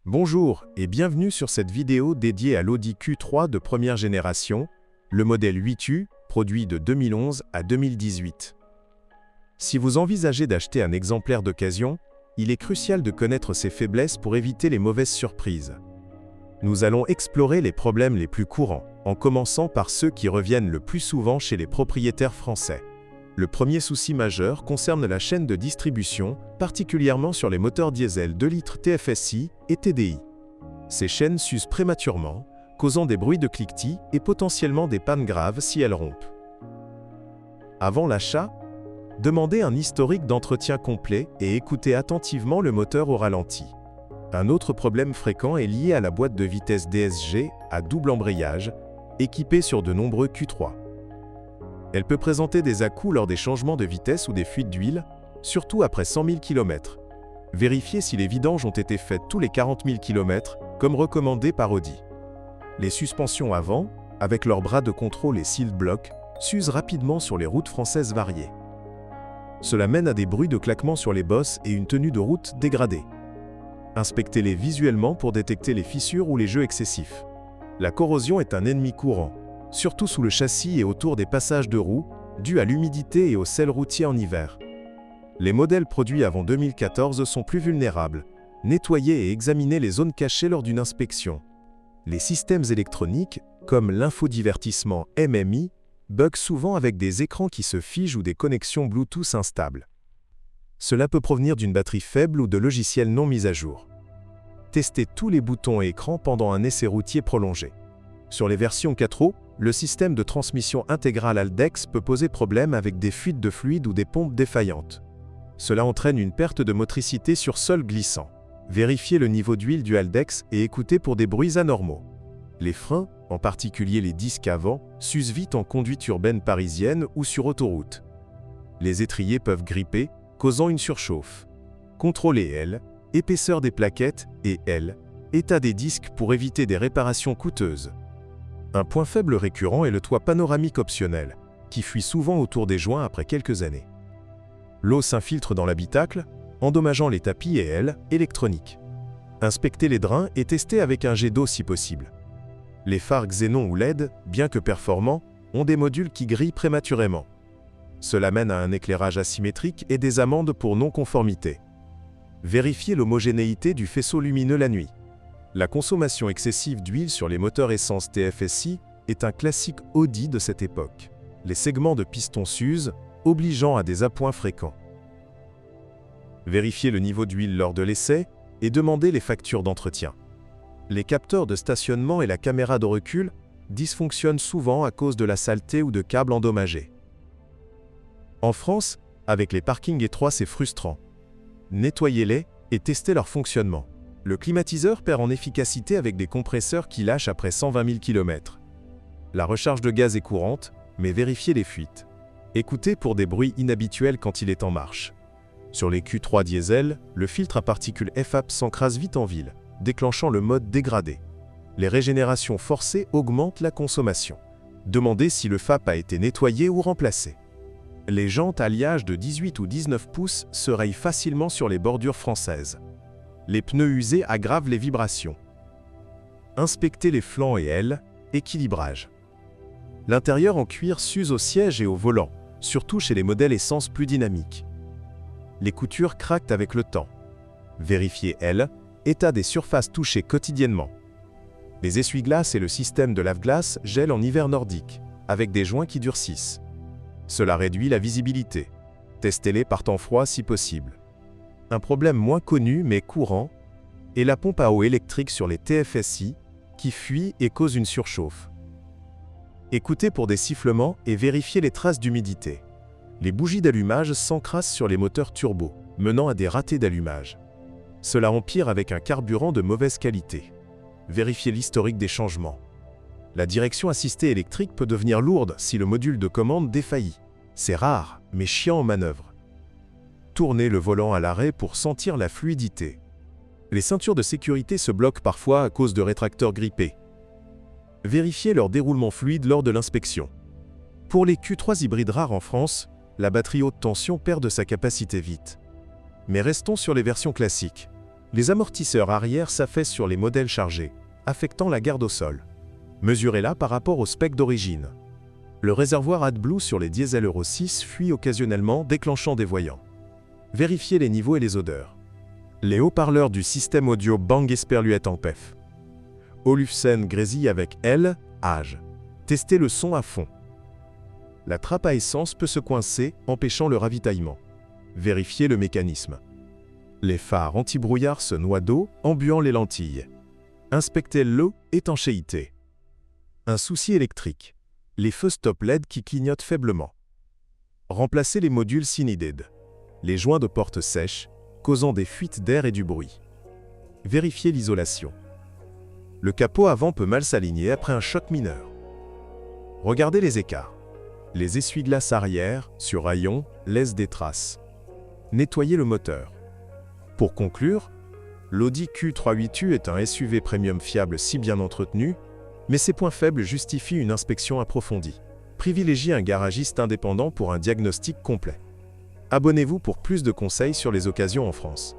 Bonjour et bienvenue sur cette vidéo dédiée à l'Audi Q3 de première génération, le modèle 8U, produit de 2011 à 2018. Si vous envisagez d'acheter un exemplaire d'occasion, il est crucial de connaître ses faiblesses pour éviter les mauvaises surprises. Nous allons explorer les problèmes les plus courants, en commençant par ceux qui reviennent le plus souvent chez les propriétaires français. Le premier souci majeur concerne la chaîne de distribution, particulièrement sur les moteurs diesel 2 litres TFSI et TDI. Ces chaînes s'usent prématurément, causant des bruits de cliquetis et potentiellement des pannes graves si elles rompent. Avant l'achat, demandez un historique d'entretien complet et écoutez attentivement le moteur au ralenti. Un autre problème fréquent est lié à la boîte de vitesse DSG à double embrayage, équipée sur de nombreux Q3. Elle peut présenter des à-coups lors des changements de vitesse ou des fuites d'huile, surtout après 100 000 km. Vérifiez si les vidanges ont été faites tous les 40 000 km, comme recommandé par Audi. Les suspensions avant, avec leurs bras de contrôle et sealed block, s'usent rapidement sur les routes françaises variées. Cela mène à des bruits de claquements sur les bosses et une tenue de route dégradée. Inspectez-les visuellement pour détecter les fissures ou les jeux excessifs. La corrosion est un ennemi courant, surtout sous le châssis et autour des passages de roues, dû à l'humidité et au sel routier en hiver. Les modèles produits avant 2014 sont plus vulnérables. Nettoyez et examinez les zones cachées lors d'une inspection. Les systèmes électroniques, comme l'infodivertissement MMI, bug souvent avec des écrans qui se figent ou des connexions Bluetooth instables. Cela peut provenir d'une batterie faible ou de logiciels non mis à jour. Testez tous les boutons et écrans pendant un essai routier prolongé. Sur les versions 4.0, le système de transmission intégrale Haldex peut poser problème avec des fuites de fluide ou des pompes défaillantes. Cela entraîne une perte de motricité sur sol glissant. Vérifiez le niveau d'huile du Haldex et écoutez pour des bruits anormaux. Les freins, en particulier les disques avant, s'usent vite en conduite urbaine parisienne ou sur autoroute. Les étriers peuvent gripper, causant une surchauffe. Contrôlez L, épaisseur des plaquettes et L, état des disques pour éviter des réparations coûteuses. Un point faible récurrent est le toit panoramique optionnel, qui fuit souvent autour des joints après quelques années. L'eau s'infiltre dans l'habitacle, endommageant les tapis et ailes électroniques. Inspectez les drains et testez avec un jet d'eau si possible. Les phares xénon ou LED, bien que performants, ont des modules qui grillent prématurément. Cela mène à un éclairage asymétrique et des amendes pour non-conformité. Vérifiez l'homogénéité du faisceau lumineux la nuit. La consommation excessive d'huile sur les moteurs essence TFSI est un classique Audi de cette époque. Les segments de piston s'usent, obligeant à des appoints fréquents. Vérifiez le niveau d'huile lors de l'essai et demandez les factures d'entretien. Les capteurs de stationnement et la caméra de recul dysfonctionnent souvent à cause de la saleté ou de câbles endommagés. En France, avec les parkings étroits, c'est frustrant. Nettoyez-les et testez leur fonctionnement. Le climatiseur perd en efficacité avec des compresseurs qui lâchent après 120 000 km. La recharge de gaz est courante, mais vérifiez les fuites. Écoutez pour des bruits inhabituels quand il est en marche. Sur les Q3 diesel, le filtre à particules FAP s'encrasse vite en ville, déclenchant le mode dégradé. Les régénérations forcées augmentent la consommation. Demandez si le FAP a été nettoyé ou remplacé. Les jantes alliage de 18 ou 19 pouces se rayent facilement sur les bordures françaises. Les pneus usés aggravent les vibrations. Inspectez les flancs et ailes, équilibrage. L'intérieur en cuir s'use au siège et au volant, surtout chez les modèles essence plus dynamiques. Les coutures craquent avec le temps. Vérifiez L, état des surfaces touchées quotidiennement. Les essuie-glaces et le système de lave-glace gèlent en hiver nordique, avec des joints qui durcissent. Cela réduit la visibilité. Testez-les par temps froid si possible. Un problème moins connu mais courant est la pompe à eau électrique sur les TFSI qui fuit et cause une surchauffe. Écoutez pour des sifflements et vérifiez les traces d'humidité. Les bougies d'allumage s'encrassent sur les moteurs turbo, menant à des ratés d'allumage. Cela empire avec un carburant de mauvaise qualité. Vérifiez l'historique des changements. La direction assistée électrique peut devenir lourde si le module de commande défaillit. C'est rare, mais chiant en manœuvre. Tournez le volant à l'arrêt pour sentir la fluidité. Les ceintures de sécurité se bloquent parfois à cause de rétracteurs grippés. Vérifiez leur déroulement fluide lors de l'inspection. Pour les Q3 hybrides rares en France, la batterie haute tension perd de sa capacité vite. Mais restons sur les versions classiques. Les amortisseurs arrière s'affaissent sur les modèles chargés, affectant la garde au sol. Mesurez-la par rapport au spec d'origine. Le réservoir AdBlue sur les diesels Euro 6 fuit occasionnellement, déclenchant des voyants. Vérifiez les niveaux et les odeurs. Les haut-parleurs du système audio Bang Esperluette en PEF. Olufsen grésille avec L, âge. Testez le son à fond. La trappe à essence peut se coincer, empêchant le ravitaillement. Vérifiez le mécanisme. Les phares anti-brouillard se noient d'eau, embuant les lentilles. Inspectez l'eau, étanchéité. Un souci électrique. Les feux stop LED qui clignotent faiblement. Remplacez les modules Cineded. Les joints de porte sèchent, causant des fuites d'air et du bruit. Vérifiez l'isolation. Le capot avant peut mal s'aligner après un choc mineur. Regardez les écarts. Les essuie-glaces arrière, sur rayon, laissent des traces. Nettoyez le moteur. Pour conclure, l'Audi Q3 8U est un SUV premium fiable si bien entretenu, mais ses points faibles justifient une inspection approfondie. Privilégiez un garagiste indépendant pour un diagnostic complet. Abonnez-vous pour plus de conseils sur les occasions en France.